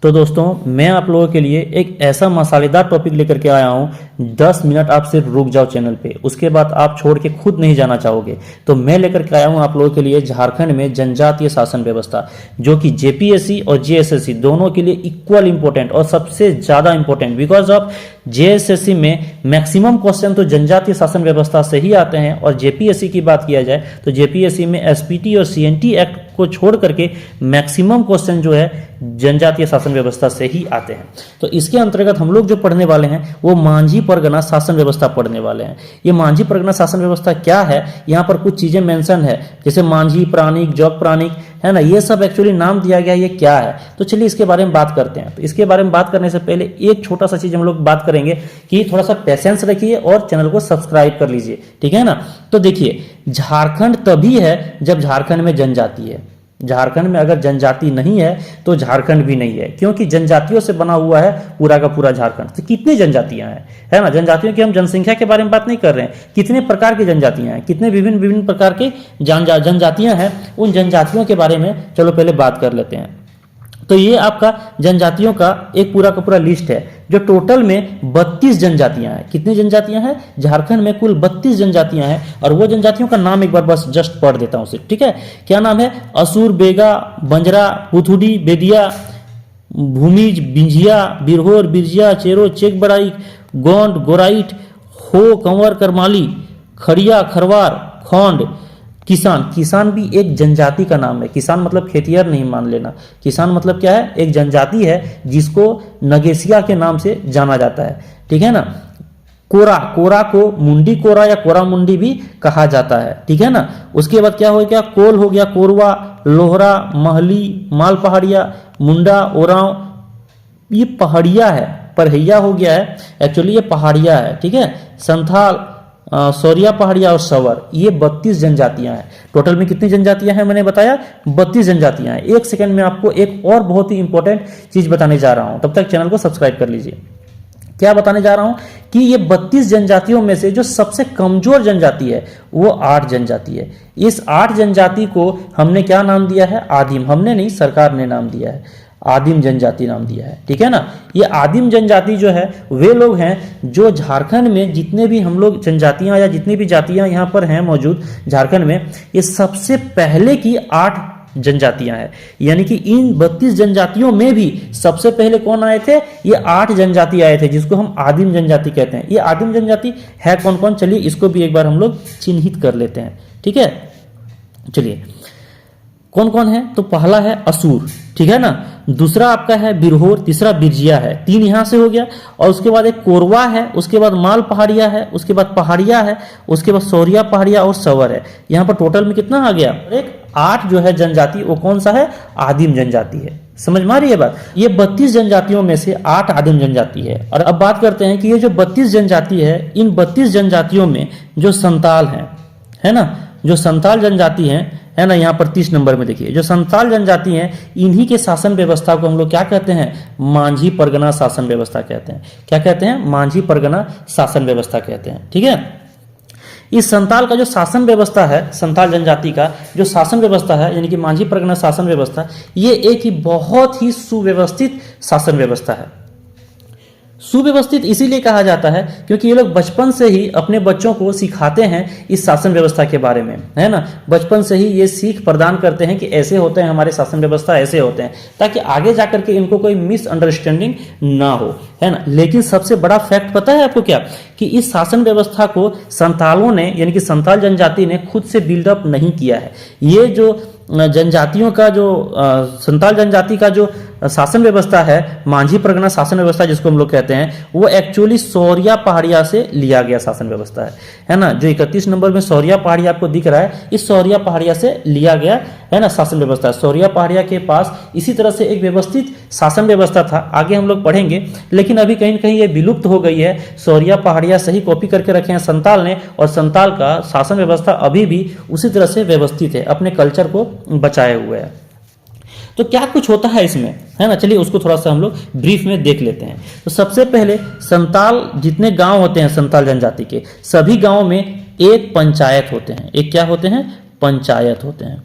तो दोस्तों मैं आप लोगों के लिए एक ऐसा मसालेदार टॉपिक लेकर के आया हूं, 10 मिनट आप सिर्फ रुक जाओ चैनल पे, उसके बाद आप छोड़ के खुद नहीं जाना चाहोगे। तो मैं लेकर के आया हूं आप लोगों के लिए झारखंड में जनजातीय शासन व्यवस्था, जो कि जेपीएससी और जेएसएससी दोनों के लिए इक्वल इंपॉर्टेंट और सबसे ज़्यादा इंपॉर्टेंट, बिकॉज ऑफ जेएसएससी में मैक्सिमम क्वेश्चन तो जनजातीय शासन व्यवस्था से ही आते हैं, और जेपीएससी की बात किया जाए तो जेपीएससी में एसपीटी और सीएनटी एक्ट को छोड़ करके मैक्सिमम क्वेश्चन जो है जनजातीय शासन व्यवस्था से ही आते हैं। तो इसके अंतर्गत हम लोग जो पढ़ने वाले हैं वो मांझी परगना शासन व्यवस्था पढ़ने वाले हैं। ये मांझी परगना शासन व्यवस्था क्या है, यहाँ पर कुछ चीजें मेंशन है, जैसे मांझी प्राणिक, जौक प्राणिक, है ना, ये सब एक्चुअली नाम दिया गया, ये क्या है। तो चलिए इसके बारे में बात करते हैं। तो इसके बारे में बात करने से पहले एक छोटा सा चीज हम लोग बात करेंगे कि थोड़ा सा पेशेंस रखिए और चैनल को सब्सक्राइब कर लीजिए, ठीक है ना। तो देखिए, झारखंड तभी है जब झारखंड में जनजाति है। झारखंड में अगर जनजाति नहीं है तो झारखंड भी नहीं है, क्योंकि जनजातियों से बना हुआ है पूरा का पूरा झारखंड। तो कितनी जनजातियां हैं, है ना, जनजातियों की हम जनसंख्या के बारे में बात नहीं कर रहे हैं, कितने प्रकार की जनजातियां हैं, कितने विभिन्न विभिन्न प्रकार के जनजातियां हैं, उन जनजातियों के बारे में चलो पहले बात कर लेते हैं। तो ये आपका जनजातियों का एक पूरा का पूरा लिस्ट है, जो टोटल में 32 जनजातियां हैं। कितनी जनजातियां हैं झारखंड में? कुल 32 जनजातियां हैं। और वो जनजातियों का नाम एक बार बस जस्ट पढ़ देता हूं सिर्फ, ठीक है। क्या नाम है? असुर, बेगा, बंजरा, पुथुडी, बेदिया, भूमिज, बिंझिया, बिरहोर, बिरजिया, चेरो, चेक बड़ाई, गोंड, गोराइट, हो, कंवर, करमाली, खड़िया, खरवार, खोंड, किसान। किसान भी एक जनजाति का नाम है। किसान मतलब खेतिहर नहीं मान लेना, किसान मतलब क्या है? एक जनजाति है जिसको नगेसिया के नाम से जाना जाता है, ठीक है ना। कोरा, कोरा को मुंडी कोरा या कोरा मुंडी भी कहा जाता है, ठीक है ना। उसके बाद क्या हो गया? कोल हो गया, कोरवा, लोहरा, महली, माल पहाड़िया, मुंडा, ओराव, ये पहाड़िया है, परहैया हो गया है, एक्चुअली ये पहाड़िया है, ठीक है। संथाल, सौरिया पहाड़िया और सवर, ये 32 जनजातियां हैं। टोटल में कितनी जनजातियां हैं मैंने बताया? 32 जनजातियां हैं। एक सेकंड में आपको एक और बहुत ही इंपॉर्टेंट चीज बताने जा रहा हूं, तब तक चैनल को सब्सक्राइब कर लीजिए। क्या बताने जा रहा हूं कि ये 32 जनजातियों में से जो सबसे कमजोर जनजाति है वो 8 जनजाति है। इस 8 जनजाति को हमने क्या नाम दिया है? आदिम। हमने नहीं, सरकार ने नाम दिया है, आदिम जनजाति नाम दिया है, ठीक है ना। ये आदिम जनजाति जो है वे लोग हैं जो झारखंड में जितने भी हम लोग जनजातियां या जितनी भी जातियां यहाँ पर हैं मौजूद झारखंड में, ये सबसे पहले की 8 जनजातियां हैं। यानी कि इन 32 जनजातियों में भी सबसे पहले कौन आए थे? ये 8 जनजाति आए थे, जिसको हम आदिम जनजाति कहते हैं। ये आदिम जनजाति है कौन कौन? चलिए इसको भी एक बार हम लोग चिन्हित कर लेते हैं, ठीक है। चलिए कौन कौन है? तो पहला है असुर, ठीक है ना। दूसरा आपका है बिरहोर, तीसरा बिरजिया है, 3 यहां से हो गया। और उसके बाद एक कोरवा है, उसके बाद माल पहाड़िया है, उसके बाद पहाड़िया है, उसके बाद सौरिया पहाड़िया और सवर है। यहां पर टोटल में कितना आ गया? एक 8 जो है जनजाति, वो कौन सा है? आदिम जनजाति है। समझ में आ रही है बात? ये 32 जनजातियों में से 8 आदिम जनजाति है। और अब बात करते हैं कि ये जो 32 जनजाति है, इन 32 जनजातियों में जो संताल है ना, जो संताल जनजाति है ना, यहाँ पर 30 नंबर में देखिए, जो संताल जनजाति हैं, इन्हीं के शासन व्यवस्था को हम लोग क्या कहते हैं? मांझी परगना शासन व्यवस्था कहते हैं। क्या कहते हैं? मांझी परगना शासन व्यवस्था कहते हैं, ठीक है। इस संताल का जो शासन व्यवस्था है, संताल जनजाति का जो शासन व्यवस्था है, यानी कि मांझी परगना शासन व्यवस्था, ये एक ही बहुत ही सुव्यवस्थित शासन व्यवस्था है। सुव्यवस्थित इसीलिए कहा जाता है क्योंकि ये लोग बचपन से ही अपने बच्चों को सिखाते हैं इस शासन व्यवस्था के बारे में, है ना। बचपन से ही ये सीख प्रदान करते हैं कि ऐसे होते हैं हमारे शासन व्यवस्था, ऐसे होते हैं, ताकि आगे जाकर के इनको कोई मिसअंडरस्टैंडिंग ना हो, है ना। लेकिन सबसे बड़ा फैक्ट पता है आपको क्या? कि इस शासन व्यवस्था को संतालों ने, यानी कि संताल जनजाति ने खुद से बिल्डअप नहीं किया है। ये जो जनजातियों का जो संताल जनजाति का जो शासन व्यवस्था है, मांझी परगना शासन व्यवस्था जिसको हम लोग कहते हैं, वो एक्चुअली सौरिया पहाड़िया से लिया गया शासन व्यवस्था है ना। जो 31 नंबर में सौरिया पहाड़िया आपको दिख रहा है, इस सौरिया पहाड़िया से लिया गया है ना शासन व्यवस्था। सौरिया पहाड़िया के पास इसी तरह से एक व्यवस्थित शासन व्यवस्था था, आगे हम लोग पढ़ेंगे, लेकिन अभी कहीं न कहीं ये विलुप्त हो गई है। सौरिया पहाड़िया से ही कॉपी करके रखे हैं संताल ने, और संताल का शासन व्यवस्था अभी भी उसी तरह से व्यवस्थित है, अपने कल्चर को बचाए हुए है। तो क्या कुछ होता है इसमें, है ना, चलिए उसको थोड़ा सा हम लोग ब्रीफ में देख लेते हैं। तो सबसे पहले संताल जितने गांव होते हैं संताल जनजाति के, सभी गांवों में एक पंचायत होते हैं। एक क्या होते हैं? पंचायत होते हैं,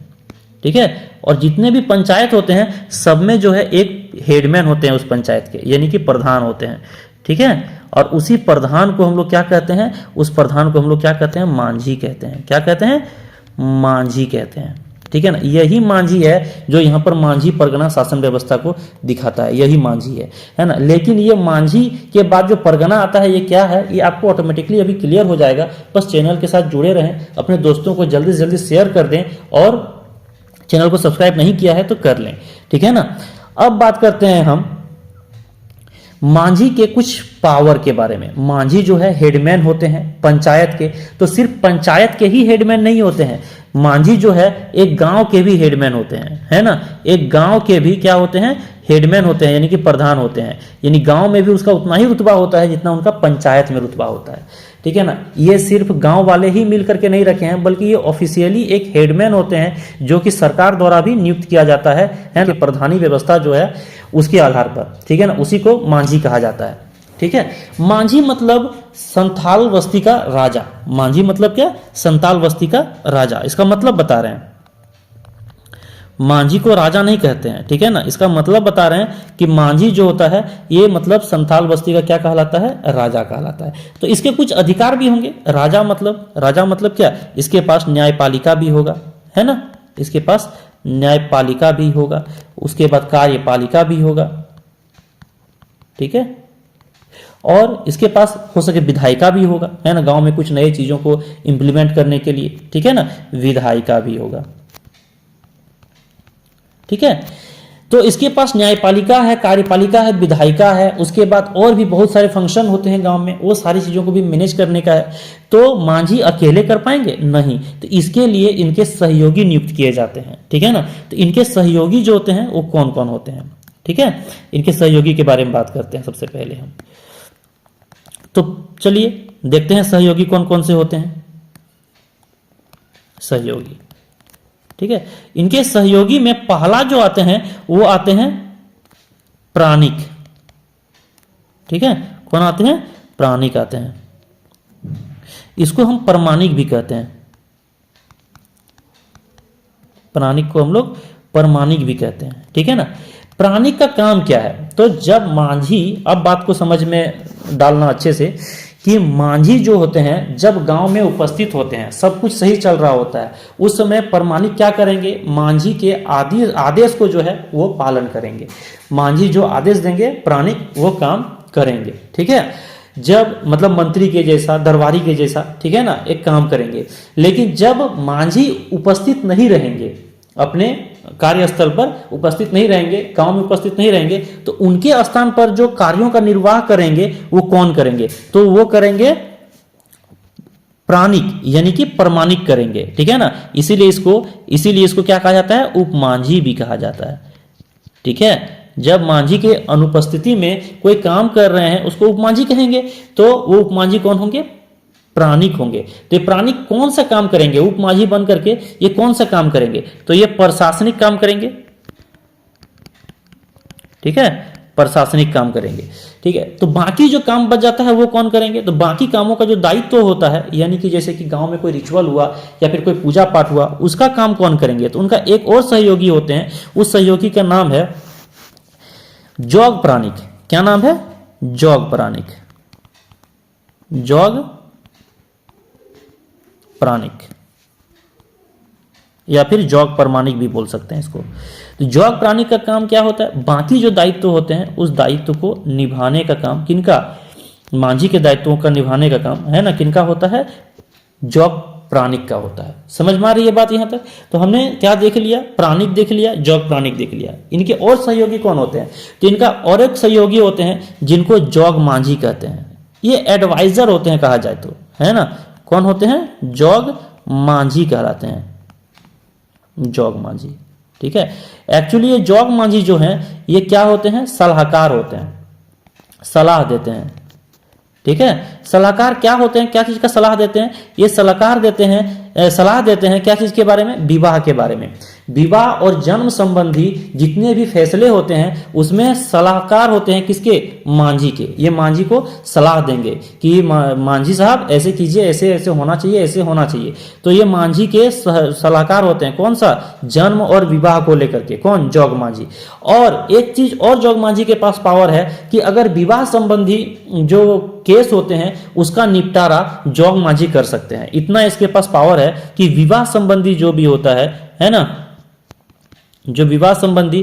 ठीक है। और जितने भी पंचायत होते हैं सब में जो है एक हेडमैन होते हैं उस पंचायत के, यानी कि प्रधान होते हैं, ठीक है। और उसी प्रधान को हम लोग क्या कहते हैं, उस प्रधान को हम लोग क्या कहते हैं, मांझी कहते हैं। क्या कहते हैं, मांझी कहते हैं, ठीक है ना। यही मांझी है जो यहाँ पर मांझी परगना शासन व्यवस्था को दिखाता है, यही मांझी है ना। लेकिन ये मांझी के बाद जो परगना आता है ये क्या है, ये आपको ऑटोमेटिकली अभी क्लियर हो जाएगा। बस चैनल के साथ जुड़े रहें, अपने दोस्तों को जल्दी से जल्दी शेयर कर दें, और चैनल को सब्सक्राइब नहीं किया है तो कर लें, ठीक है ना। अब बात करते हैं हम मांझी के कुछ पावर के बारे में। मांझी जो है हेडमैन होते हैं पंचायत के, तो सिर्फ पंचायत के ही हेडमैन नहीं होते हैं, मांझी जो है एक गांव के भी हेडमैन होते हैं, है ना। एक गांव के भी क्या होते हैं, हेडमैन होते हैं, यानी कि प्रधान होते हैं। यानी गांव में भी उसका उतना ही रुतबा होता है जितना उनका पंचायत में रुतबा होता है, ठीक है ना। ये सिर्फ गांव वाले ही मिल करके नहीं रखे हैं, बल्कि ये ऑफिशियली एक हेडमैन होते हैं जो कि सरकार द्वारा भी नियुक्त किया जाता है ना, प्रधानी व्यवस्था जो है उसके आधार पर, ठीक है ना। उसी को मांझी कहा जाता है, ठीक है। मांझी मतलब संथाल बस्ती का राजा। मांझी मतलब क्या, संथाल बस्ती का राजा, इसका मतलब बता रहे हैं। मांझी को राजा नहीं कहते हैं, ठीक है ना। इसका मतलब बता रहे हैं कि मांझी जो होता है ये मतलब संथाल बस्ती का क्या कहलाता है, राजा कहलाता है। तो इसके कुछ अधिकार भी होंगे। राजा मतलब क्या, इसके पास न्यायपालिका भी होगा, है ना। इसके पास न्यायपालिका भी होगा, उसके बाद कार्यपालिका भी होगा, ठीक है। और इसके पास हो सके विधायिका भी होगा, है ना। गांव में कुछ नए चीजों को इंप्लीमेंट करने के लिए, ठीक है ना, विधायिका भी होगा, ठीक है। तो इसके पास न्यायपालिका है, कार्यपालिका है, विधायिका है, उसके बाद और भी बहुत सारे फंक्शन होते हैं गांव में, वो सारी चीजों को भी मैनेज करने का है। तो मांझी अकेले कर पाएंगे नहीं, तो इसके लिए इनके सहयोगी नियुक्त किए जाते हैं, ठीक है ना। तो इनके सहयोगी जो होते हैं वो कौन कौन होते हैं, ठीक है। इनके सहयोगी के बारे में बात करते हैं सबसे पहले हम। तो चलिए देखते हैं सहयोगी कौन कौन से होते हैं। सहयोगी, ठीक है। इनके सहयोगी में पहला जो आते हैं वो आते हैं प्राणिक, ठीक है। कौन आते हैं, प्राणिक आते हैं। इसको हम परमाणिक भी कहते हैं, प्राणिक को हम लोग परमाणिक भी कहते हैं, ठीक है ना। प्राणिक का काम क्या है, तो जब मांझी, अब बात को समझ में डालना अच्छे से, कि मांझी जो होते हैं जब गांव में उपस्थित होते हैं, सब कुछ सही चल रहा होता है, उस समय परमाणिक क्या करेंगे, मांझी के आदेश को जो है वो पालन करेंगे। मांझी जो आदेश देंगे प्राणिक वो काम करेंगे, ठीक है। जब मतलब मंत्री के जैसा, दरबारी के जैसा, ठीक है ना, एक काम करेंगे। लेकिन जब मांझी उपस्थित नहीं रहेंगे, अपने कार्यस्थल पर उपस्थित नहीं रहेंगे, गांव में उपस्थित नहीं रहेंगे, तो उनके स्थान पर जो कार्यों का निर्वाह करेंगे वो कौन करेंगे, तो वो करेंगे प्राणिक, यानी कि परमाणिक करेंगे, ठीक है ना। इसीलिए इसको क्या कहा जाता है, उपमांझी भी कहा जाता है, ठीक है। जब मांझी के अनुपस्थिति में कोई काम कर रहे हैं उसको उपमांझी कहेंगे, तो वो उपमांझी कौन होंगे, प्राणिक होंगे। तो ये प्राणिक कौन सा काम करेंगे, उपमांझी बन करके ये कौन सा काम करेंगे, तो ये प्रशासनिक काम करेंगे, ठीक है, प्रशासनिक काम करेंगे, ठीक है। तो बाकी जो काम बच जाता है वो कौन करेंगे, तो बाकी कामों का जो दायित्व होता है, यानी कि जैसे कि गांव में कोई रिचुअल हुआ या फिर कोई पूजा पाठ हुआ, उसका काम कौन करेंगे, तो उनका एक और सहयोगी होते हैं, उस सहयोगी का नाम है जोग प्राणिक। क्या नाम है, जोग प्राणिक, जोग प्राणिक, या फिर जोग प्रमाणिक भी बोल सकते हैं इसको। तो जोग प्राणिक का काम क्या होता है, बाकी जो दायित्व होते हैं उस दायित्व को निभाने का काम किनका, मांझी के दायित्वों का निभाने का काम है ना, किनका होता है, जोग प्राणिक का होता है। समझ में आ रही है बात यहां तक। तो हमने क्या देख लिया, प्राणिक देख लिया, जोग प्राणिक देख लिया। इनके और सहयोगी कौन होते हैं, तो इनका और एक सहयोगी होते हैं जिनको जोग मांझी कहते हैं। ये एडवाइजर होते हैं कहा जाए तो, है ना। कौन होते हैं, जोग मांझी कहलाते हैं, जोग मांझी, ठीक है। एक्चुअली ये जोग मांझी जो हैं ये क्या होते हैं, सलाहकार होते हैं, सलाह देते हैं, ठीक है। सलाहकार क्या होते हैं, क्या चीज का सलाह देते हैं, ये सलाहकार देते हैं सलाह देते हैं क्या चीज के बारे में, विवाह के बारे में। विवाह और जन्म संबंधी जितने भी फैसले होते हैं उसमें सलाहकार होते हैं किसके, मांझी के। ये मांझी को सलाह देंगे कि मांझी साहब ऐसे कीजिए, ऐसे ऐसे होना चाहिए, ऐसे होना चाहिए। तो ये मांझी के सलाहकार होते हैं, कौन सा, जन्म और विवाह को लेकर के, कौन, जोग मांझी। और एक चीज और जोग मांझी के पास पावर है कि अगर विवाह संबंधी जो केस होते हैं उसका निपटारा जोग मांझी कर सकते हैं। इतना इसके पास पावर है कि विवाह संबंधी जो भी होता है ना, जो विवाह संबंधी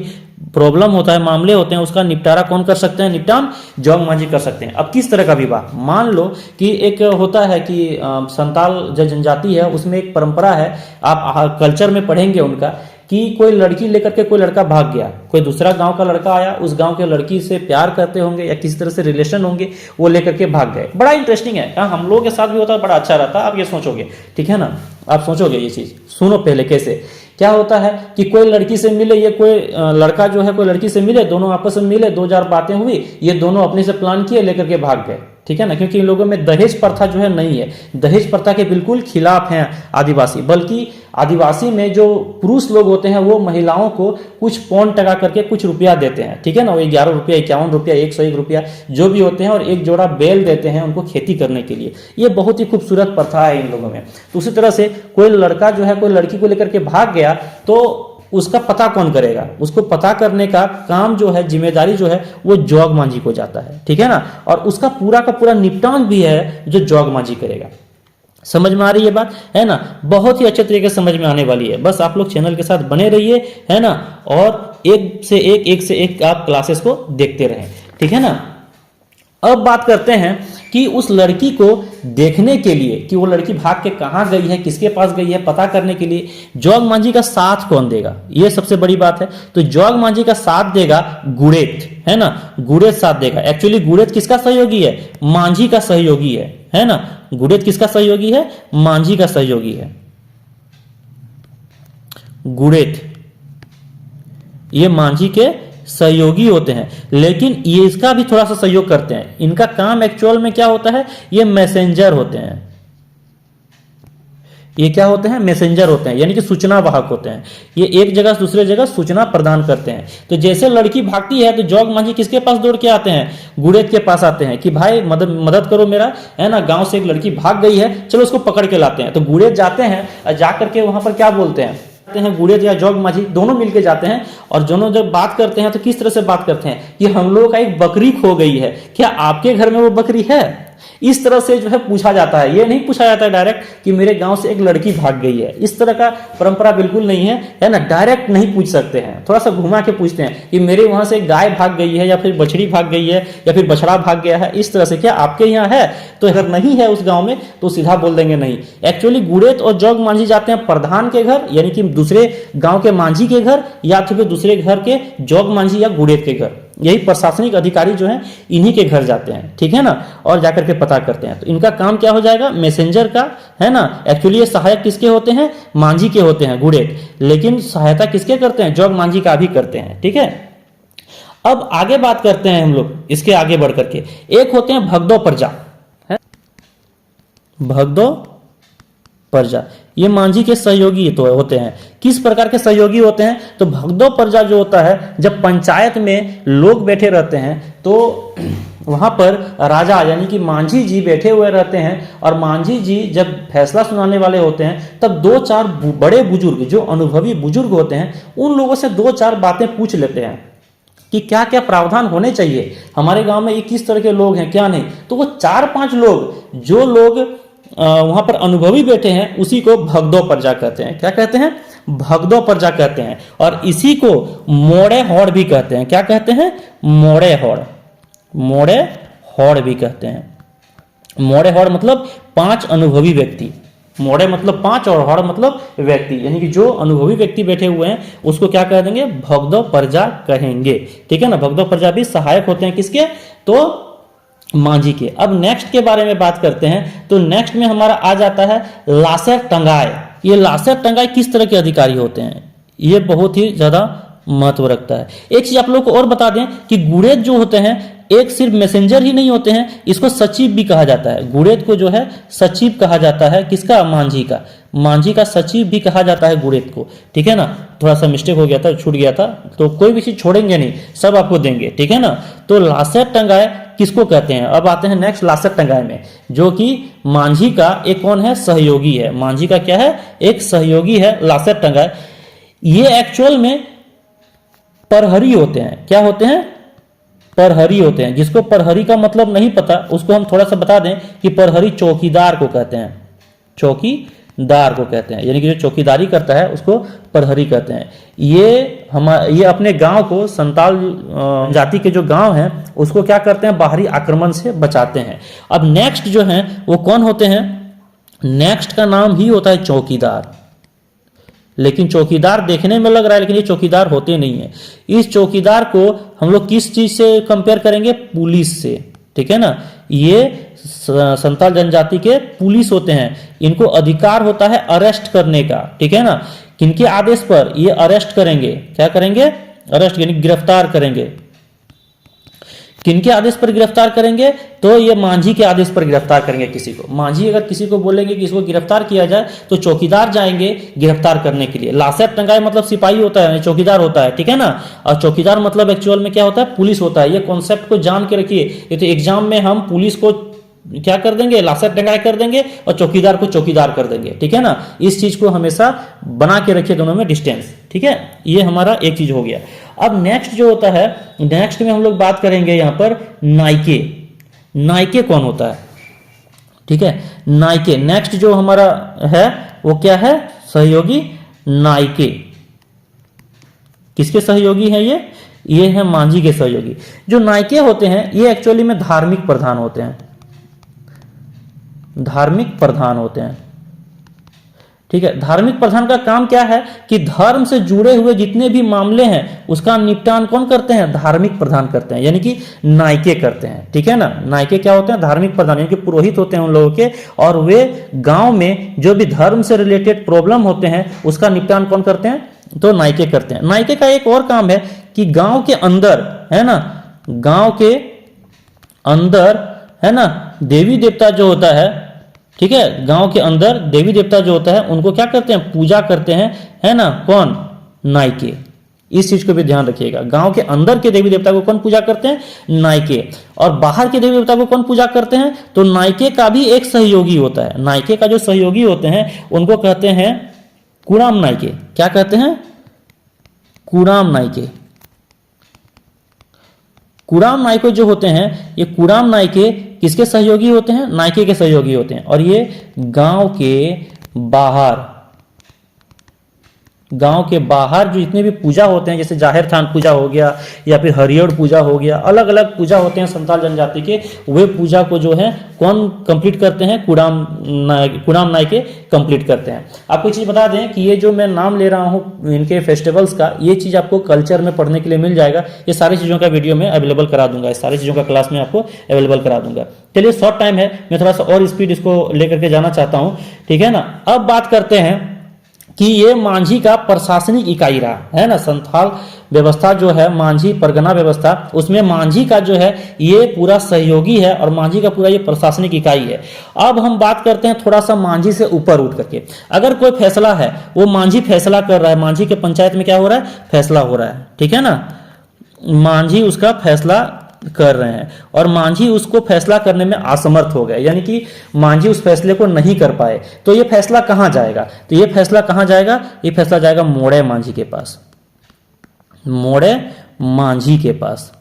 प्रॉब्लम होता है, मामले होते हैं, उसका निपटारा कौन कर सकते हैं, निपटान जोग मांझी कर सकते हैं। अब किस तरह का विवाह, मान लो कि एक होता है कि संताल जो जनजाति है उसमें एक परंपरा है, आप कल्चर में पढ़ेंगे उनका, कि कोई लड़की लेकर के कोई लड़का भाग गया, कोई दूसरा गांव का लड़का आया, उस गांव के लड़की से प्यार करते होंगे या किसी तरह से रिलेशन होंगे, वो लेकर के भाग गए। बड़ा इंटरेस्टिंग है, हम लोगों के साथ भी होता है, बड़ा अच्छा रहता है। आप ये सोचोगे, ठीक है ना, आप सोचोगे ये चीज, सुनो पहले कैसे क्या होता है कि कोई लड़की से मिले, ये कोई लड़का जो है कोई लड़की से मिले, दोनों आपस में मिले, 2-4 बातें हुई, ये दोनों अपने से प्लान किए, लेकर के भाग गए, ठीक है ना। क्योंकि इन लोगों में दहेज प्रथा जो है नहीं है, दहेज प्रथा के बिल्कुल खिलाफ हैं आदिवासी। बल्कि आदिवासी में जो पुरुष लोग होते हैं वो महिलाओं को कुछ पौंड टका करके कुछ रुपया देते हैं, ठीक है ना, वो 11 रुपया, 51 रुपया, 101 रुपया जो भी होते हैं, और एक जोड़ा बैल देते हैं उनको खेती करने के लिए। ये बहुत ही खूबसूरत प्रथा है इन लोगों में। तो उसी तरह से कोई लड़का जो है कोई लड़की को लेकर के भाग गया तो उसका पता कौन करेगा, उसको पता करने का काम जो है, जिम्मेदारी जो है, वो जोग मांझी को जाता है, ठीक है ना। और उसका पूरा का पूरा निपटान भी है जो जोग मांझी करेगा। समझ में आ रही है बात, है ना, बहुत ही अच्छे तरीके से समझ में आने वाली है। बस आप लोग चैनल के साथ बने रहिए, है ना, और एक से एक आप क्लासेस को देखते रहें, ठीक है ना। अब बात करते हैं कि उस लड़की को देखने के लिए कि वो लड़की भाग के कहाँ गई है, किसके पास गई है, पता करने के लिए जोग मांझी का साथ कौन देगा, ये सबसे बड़ी बात है। तो जोग मांझी का साथ देगा गुड़ेत, है ना, गुड़ेत साथ देगा। एक्चुअली गुड़ेत किसका सहयोगी है, मांझी का सहयोगी है ना। गुड़ेत किसका सहयोगी है, मांझी का सहयोगी है। गुड़ेत ये मांझी के सहयोगी होते हैं, लेकिन ये इसका भी थोड़ा सा सहयोग करते हैं। इनका काम एक्चुअल में क्या होता है, ये मैसेंजर होते हैं। ये क्या होते हैं, मैसेंजर होते हैं, यानी कि सूचना वाहक होते हैं। ये एक जगह से दूसरे जगह सूचना प्रदान करते हैं। तो जैसे लड़की भागती है तो जोग मांझी किसके पास दौड़ के आते हैं, गुड़ेत के पास आते हैं कि भाई मदद करो मेरा, है ना, गांव से एक लड़की भाग गई है, चलो उसको पकड़ के लाते हैं। तो गुड़ेत जाते हैं, जाकर के वहां पर क्या बोलते हैं, गुड़ेत या जोग मांझी दोनों मिलके जाते हैं, और दोनों जब बात करते हैं तो किस तरह से बात करते हैं कि हम लोगों का एक बकरी खो गई है, क्या आपके घर में वो बकरी है। इस तरह से जो है पूछा जाता है, ये नहीं पूछा जाता है डायरेक्ट कि मेरे गांव से एक लड़की भाग गई है। इस तरह का परंपरा बिल्कुल नहीं है ना, डायरेक्ट नहीं पूछ सकते हैं, थोड़ा सा घुमा के पूछते हैं कि मेरे वहां से गाय भाग गई है, या फिर बछड़ी भाग गई है, या फिर बछड़ा भाग गया है। इस तरह से क्या आपके यहाँ है, तो अगर नहीं है उस गांव में तो सीधा बोल देंगे नहीं। एक्चुअली गुड़ेत और जोग मांझी जाते हैं प्रधान के घर, यानी कि दूसरे गांव के मांझी के घर, या तो फिर दूसरे घर के जोग मांझी या गुड़ेत के घर। यही प्रशासनिक अधिकारी जो हैं इन्हीं के घर जाते हैं, ठीक है ना, और जाकर के पता करते हैं। तो इनका काम क्या हो जाएगा, मैसेंजर का, है ना। एक्चुअली ये सहायक किसके होते हैं, मांझी के होते हैं, गुड़ेत, लेकिन सहायता किसके करते हैं, जोग मांझी का भी करते हैं, ठीक है। अब आगे बात करते हैं हम लोग इसके आगे बढ़ करके। एक होते हैं भगदो प्रजा, है भगदो प्रजा, ये मांझी के सहयोगी तो होते हैं। किस प्रकार के सहयोगी होते हैं, तो भगदो प्रजा जो होता है, जब पंचायत में लोग बैठे रहते हैं तो वहां पर राजा यानी कि मांझी जी बैठे हुए रहते हैं, और मांझी जी जब फैसला सुनाने वाले होते हैं तब 2-4 बड़े बुजुर्ग जो अनुभवी बुजुर्ग होते हैं उन लोगों से 2-4 बातें पूछ लेते हैं कि क्या क्या प्रावधान होने चाहिए हमारे गांव में, ये किस तरह के लोग हैं क्या नहीं। तो वो 4-5 लोग जो लोग वहां पर अनुभवी बैठे हैं उसी को भगदो प्रजा कहते हैं। क्या कहते हैं, भगदो प्रजा कहते हैं। और इसी को मोड़े हौड़ भी कहते हैं। क्या कहते हैं, मोड़े हौड़, मोड़े हौड़ भी कहते हैं। मोड़े हौड़ मतलब 5 अनुभवी व्यक्ति, मोड़े मतलब 5 और हौड़ मतलब व्यक्ति, यानी कि जो अनुभवी व्यक्ति बैठे हुए हैं उसको क्या कह देंगे, भगदो प्रजा कहेंगे, ठीक है ना। भगदो प्रजा भी सहायक होते हैं किसके, तो मांझी के। अब नेक्स्ट के बारे में बात करते हैं, तो नेक्स्ट में हमारा आ जाता है लासर टंगाई। ये लासर टंगाई किस तरह के अधिकारी होते हैं, ये बहुत ही ज्यादा महत्व रखता है। एक चीज आप लोग को और बता दें कि गुड़ेत जो होते हैं एक सिर्फ मैसेंजर ही नहीं होते हैं, इसको सचिव भी कहा जाता है। गुड़ेत को जो है सचिव कहा जाता है, किसका, मांझी का। मांझी का सचिव भी कहा जाता है गुरेत को, ठीक है ना। थोड़ा सा मिस्टेक हो गया था, छूट गया था, तो कोई भी चीज छोड़ेंगे नहीं, सब आपको देंगे, ठीक है ना। तो लासेट टंगाए किसको कहते हैं? अब आते हैं नेक्स्ट लासेट टंगाए में, जो कि मांझी का एक कौन है? सहयोगी है। मांझी का क्या है? एक सहयोगी है लासेट टंगाए। ये एक्चुअल में प्रहरी होते हैं। क्या होते हैं? प्रहरी होते हैं। जिसको प्रहरी का मतलब नहीं पता उसको हम थोड़ा सा बता दें कि प्रहरी चौकीदार को कहते हैं, चौकीदार को कहते हैं, यानी कि जो चौकीदारी करता है उसको प्रहरी कहते हैं। ये अपने गांव को, संताल जाति के जो गांव हैं उसको क्या करते हैं? बाहरी आक्रमण से बचाते हैं। अब नेक्स्ट जो है वो कौन होते हैं? नेक्स्ट का नाम ही होता है चौकीदार। लेकिन चौकीदार देखने में लग रहा है, लेकिन ये चौकीदार होते नहीं है। इस चौकीदार को हम लोग किस चीज से कंपेयर करेंगे? पुलिस से, ठीक है ना। ये संताल जनजाति के पुलिस होते हैं। इनको अधिकार होता है अरेस्ट करने का, ठीक है ना। किनके आदेश पर? ये अरेस्ट करेंगे। क्या करेंगे? अरेस्ट, यानी गिरफ्तार करेंगे। किनके आदेश पर गिरफ्तार करेंगे? तो ये मांझी के आदेश पर गिरफ्तार करेंगे किसी को। मांझी अगर किसी को बोलेंगे कि इसको गिरफ्तार किया जाए तो चौकीदार जाएंगे गिरफ्तार करने के लिए। लासेट टंगाए मतलब सिपाही होता है, चौकीदार होता है, ठीक है ना। और चौकीदार मतलब एक्चुअल में क्या होता है? पुलिस होता है। ये कॉन्सेप्ट को जान के रखिए। ये तो एग्जाम में हम पुलिस को क्या कर देंगे? लासेट टंगाए कर देंगे और चौकीदार को चौकीदार कर देंगे, ठीक है ना। इस चीज को हमेशा बना के रखिए दोनों में डिस्टेंस, ठीक है। ये हमारा एक चीज हो गया। अब नेक्स्ट जो होता है, नेक्स्ट में हम लोग बात करेंगे यहां पर नायके। नायके कौन होता है? ठीक है, नायके नेक्स्ट जो हमारा है वो क्या है? सहयोगी नायके। किसके सहयोगी हैं ये है मांझी के सहयोगी। जो नायके होते हैं ये एक्चुअली में धार्मिक प्रधान होते हैं, धार्मिक प्रधान होते हैं, ठीक है। धार्मिक प्रधान का काम क्या है कि धर्म से जुड़े हुए जितने भी मामले हैं उसका निपटान कौन करते हैं? धार्मिक प्रधान करते हैं, यानी कि नायके करते हैं, ठीक है ना। नायके क्या होते हैं? धार्मिक प्रधान, यानी कि पुरोहित होते हैं उन लोगों के। और वे गांव में जो भी धर्म से रिलेटेड प्रॉब्लम होते हैं उसका निपटान कौन करते हैं? तो नायके करते हैं। नायके का एक और काम है कि गांव के अंदर, है ना, गांव के अंदर, है ना, देवी देवता जो होता है, ठीक है, गांव के अंदर देवी देवता जो होता है उनको क्या करते हैं? पूजा करते हैं, है ना। कौन? नायके। इस चीज को भी ध्यान रखिएगा। गांव के अंदर के देवी देवता को कौन पूजा करते हैं? नायके। और बाहर के देवी देवता को कौन पूजा करते हैं? तो नायके का भी एक सहयोगी होता है। नायके का जो सहयोगी होते हैं उनको कहते हैं कुड़ाम नायके। क्या कहते हैं? कुड़ाम नायके। कुड़ाम नायके जो होते हैं, ये कुड़ाम नायके किसके सहयोगी होते हैं? नायके के सहयोगी होते हैं। और ये गांव के बाहर, गांव के बाहर जो जितने भी पूजा होते हैं, जैसे जाहिर थान पूजा हो गया या फिर हरियर पूजा हो गया, अलग अलग पूजा होते हैं संताल जनजाति के, वे पूजा को जो है कौन कंप्लीट करते हैं? कुड़ाम नायके कंप्लीट करते हैं। आपको एक चीज बता दें कि ये जो मैं नाम ले रहा हूं इनके फेस्टिवल्स का, ये चीज आपको कल्चर में पढ़ने के लिए मिल जाएगा। ये सारी चीजों का वीडियो में अवेलेबल करा दूंगा, इस सारी चीजों का क्लास में आपको अवेलेबल करा दूंगा। चलिए, शॉर्ट टाइम है, मैं थोड़ा सा और स्पीड इसको लेकर के जाना चाहता हूं, ठीक है ना। अब बात करते हैं कि ये मांझी का प्रशासनिक इकाई रहा, है ना। संथाल व्यवस्था जो है, मांझी परगना व्यवस्था, उसमें मांझी का जो है ये पूरा सहयोगी है और मांझी का पूरा ये प्रशासनिक इकाई है। अब हम बात करते हैं थोड़ा सा मांझी से ऊपर उठ करके। अगर कोई फैसला है वो मांझी फैसला कर रहा है, मांझी के पंचायत में क्या हो रहा है? फैसला हो रहा है, ठीक है ना। मांझी उसका फैसला कर रहे हैं और मांझी उसको फैसला करने में असमर्थ हो गए, यानी कि मांझी उस फैसले को नहीं कर पाए, तो ये फैसला कहां जाएगा? तो ये फैसला कहां जाएगा? ये फैसला जाएगा मोड़े मांझी के पास। मोड़े मांझी के पास।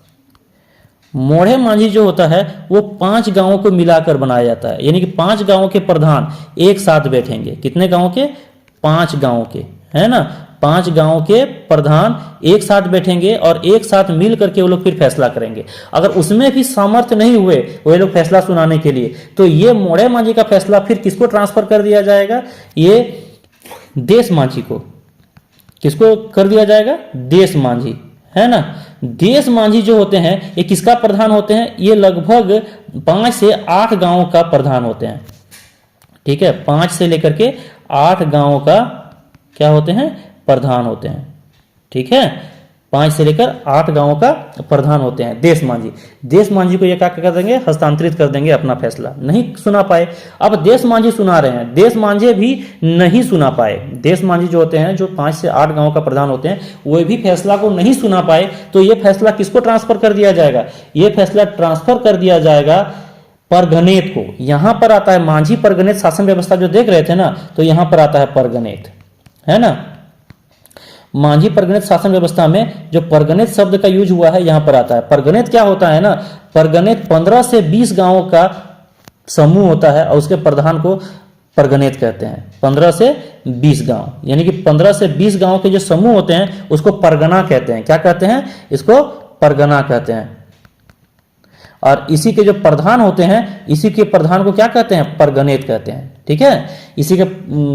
मोड़े मांझी जो होता है वो 5 गांवों को मिलाकर बनाया जाता है, यानी कि 5 गांवों के प्रधान एक साथ बैठेंगे। कितने गांवों के? 5 गांवों के, है ना। 5 गांवों के प्रधान एक साथ बैठेंगे और एक साथ मिल करके वो लोग फिर फैसला करेंगे। अगर उसमें भी सामर्थ्य नहीं हुए वो लोग फैसला सुनाने के लिए, तो ये मोड़े मांझी का फैसला फिर किसको ट्रांसफर कर दिया जाएगा? ये देश मांझी को। किसको कर दिया जाएगा? देश मांझी, है ना। देश मांझी जो होते हैं ये किसका प्रधान होते हैं? ये लगभग 5 से 8 गांवों का प्रधान होते हैं, ठीक है। 5 से लेकर के 8 गांवों का क्या होते हैं? प्रधान होते हैं, ठीक है। 5 से लेकर 8 गांवों का प्रधान होते हैं देश मांझी। देश मांझी को ये क्या कर देंगे, हस्तांतरित कर देंगे अपना फैसला। नहीं सुना पाए, अब देश मांझी सुना रहे हैं, देश मांझे भी नहीं सुना पाए। देश मांझी जो होते हैं, जो 5 से 8 गांवों का प्रधान होते हैं, वो भी फैसला को नहीं सुना पाए, तो ये फैसला किसको ट्रांसफर कर दिया जाएगा, ये फैसला ट्रांसफर कर दिया जाएगा परगनेत को। यहां पर आता है मांझी परगनेत शासन व्यवस्था जो देख रहे थे ना, तो यहां पर आता है परगनेत, है ना। मांझी परगनेत शासन व्यवस्था में जो परगनेत शब्द का यूज हुआ है, यहां पर आता है। परगनेत क्या होता है ना, परगनेत 15 से 20 गांवों का समूह होता है और उसके प्रधान को परगनेत कहते हैं। 15 से 20 गांव, यानी कि 15 से 20 गांव के जो समूह होते हैं उसको परगना कहते हैं। क्या कहते हैं, इसको परगना कहते हैं। और इसी के जो प्रधान होते हैं, इसी के प्रधान को क्या कहते हैं, परगनेत कहते हैं। ठीक है, इसी के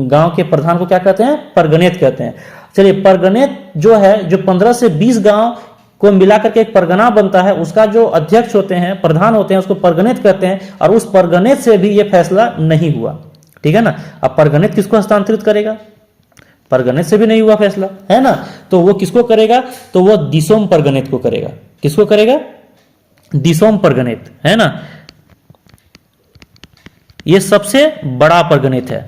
गांव के प्रधान को क्या कहते हैं, परगनेत कहते हैं। चलिए, परगनेत जो है, जो 15 से 20 गांव को मिलाकर के एक परगना बनता है, उसका जो अध्यक्ष होते हैं, प्रधान होते हैं, उसको परगनेत कहते हैं। और उस परगनेत से भी यह फैसला नहीं हुआ, ठीक है ना। अब परगनेत किसको हस्तांतरित करेगा, परगनेत से भी नहीं हुआ फैसला, है ना, तो वो किसको करेगा, तो वो दिसोम परगनेत को करेगा। किसको करेगा, दिसोम परगनेत, है ना। ये सबसे बड़ा परगनेत है,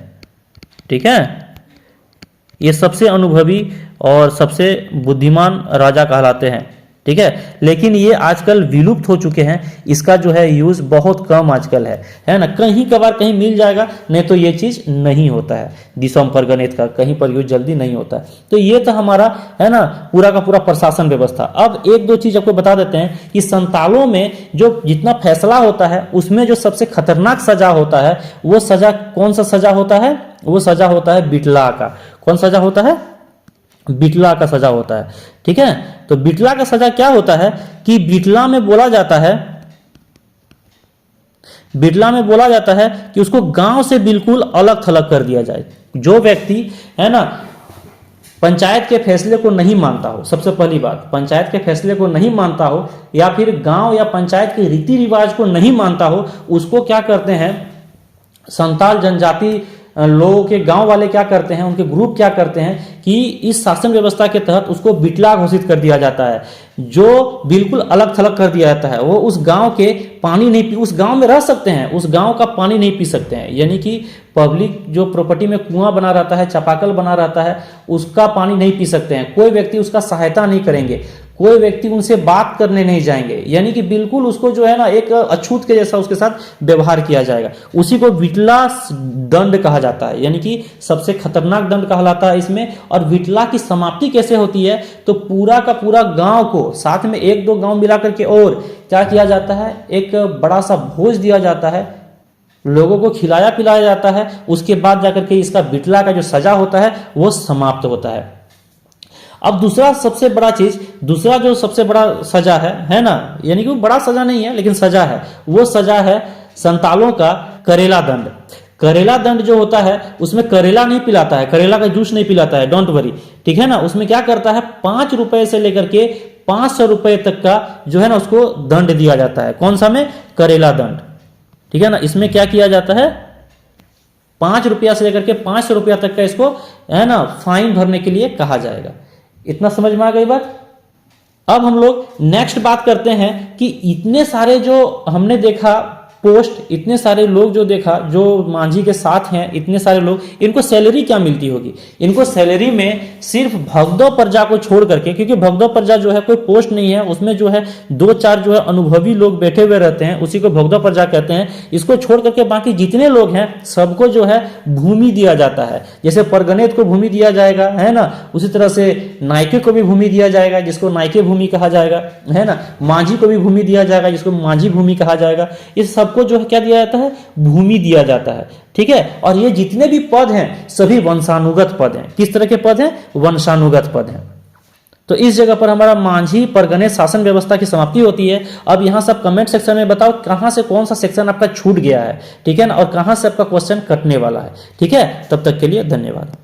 ठीक है, ये सबसे अनुभवी और सबसे बुद्धिमान राजा कहलाते हैं, ठीक है। लेकिन ये आजकल विलुप्त हो चुके हैं, इसका जो है यूज बहुत कम आजकल है ना। कहीं कभार कहीं मिल जाएगा, नहीं तो ये चीज नहीं होता है, दिसोम परगनेत का कहीं पर यूज जल्दी नहीं होता है। तो ये तो हमारा, है ना, पूरा का पूरा प्रशासन व्यवस्था। अब एक दो चीज आपको बता देते हैं कि संतालों में जो जितना फैसला होता है, उसमें जो सबसे खतरनाक सजा होता है, वो सजा कौन सा सजा होता है, वो सजा होता है बिटला का। कौन सजा होता है, बिटला का सजा होता है, ठीक है। तो बिटला का सजा क्या होता है कि बिटला में बोला जाता है, बिटला में बोला जाता है कि उसको गांव से बिल्कुल अलग थलग कर दिया जाए। जो व्यक्ति, है ना, पंचायत के फैसले को नहीं मानता हो, सबसे पहली बात, पंचायत के फैसले को नहीं मानता हो, या फिर गांव या पंचायत के रीति रिवाज को नहीं मानता हो, उसको क्या करते हैं, संताल जनजाति लोगों के गांव वाले क्या करते हैं, उनके ग्रुप क्या करते हैं कि इस शासन व्यवस्था के तहत उसको बिटला घोषित कर दिया जाता है, जो बिल्कुल अलग थलग कर दिया जाता है। वो उस गांव के पानी नहीं पी, उस गांव में रह सकते हैं, उस गांव का पानी नहीं पी सकते हैं। यानी कि पब्लिक जो प्रॉपर्टी में कुआं बना रहता है, चापाकल बना रहता है, उसका पानी नहीं पी सकते हैं। कोई व्यक्ति उसका सहायता नहीं करेंगे, कोई व्यक्ति उनसे बात करने नहीं जाएंगे, यानी कि बिल्कुल उसको जो है ना एक अछूत के जैसा उसके साथ व्यवहार किया जाएगा। उसी को बिटला दंड कहा जाता है, यानी कि सबसे खतरनाक दंड कहलाता है इसमें। और बिटला की समाप्ति कैसे होती है, तो पूरा का पूरा गांव को साथ में एक दो गांव मिलाकर के और क्या किया जाता है, एक बड़ा सा भोज दिया जाता है, लोगों को खिलाया पिलाया जाता है। उसके बाद जाकर के इसका बिटला का जो सजा होता है वो समाप्त होता है। अब दूसरा सबसे बड़ा चीज, दूसरा जो सबसे बड़ा सजा है ना, यानी कि वो बड़ा सजा नहीं है लेकिन सजा है, वो सजा है संतालों का करेला दंड। करेला दंड जो होता है उसमें करेला नहीं पिलाता है, करेला का जूस नहीं पिलाता है, डोंट वरी, ठीक है ना। उसमें क्या करता है, 5 रुपए से लेकर के 500 रुपए तक का जो है ना उसको दंड दिया जाता है। कौन सा में, करेला दंड, ठीक है ना। इसमें क्या किया जाता है, 5 रुपया से लेकर के 500 रुपया तक का इसको, है ना, फाइन भरने के लिए कहा जाएगा। इतना समझ में आ गई बात। अब हम लोग नेक्स्ट बात करते हैं कि इतने सारे जो हमने देखा पोस्ट, इतने सारे लोग जो देखा जो मांझी के साथ हैं, इतने सारे लोग, इनको सैलरी क्या मिलती होगी। इनको सैलरी में सिर्फ भगदौ प्रजा को छोड़ करके, क्योंकि भगदौ प्रजा जो है कोई पोस्ट नहीं है, उसमें जो है 2-4 जो है अनुभवी लोग बैठे हुए रहते हैं, उसी को भगदौ प्रजा कहते हैं। इसको छोड़ करके बाकी जितने लोग हैं सबको जो है भूमि दिया जाता है। जैसे परगनेत को भूमि दिया जाएगा, है ना, उसी तरह से नायके को भी भूमि दिया जाएगा, जिसको नायके भूमि कहा जाएगा, है ना। मांझी को भी भूमि दिया जाएगा, जिसको मांझी भूमि कहा जाएगा। इस सबको जो है क्या दिया जाता है, भूमि दिया जाता है, ठीक है। और ये जितने भी पद हैं सभी वंशानुगत पद हैं। किस तरह के पद हैं, वंशानुगत पद हैं। तो इस जगह पर हमारा मांझी परगनेत शासन व्यवस्था की समाप्ति होती है। अब यहां सब कमेंट सेक्शन में बताओ कहां से कौन सा सेक्शन आपका छूट गया है, ठीक है ना, और कहां से आपका क्वेश्चन कटने वाला है, ठीक है। तब तक के लिए धन्यवाद।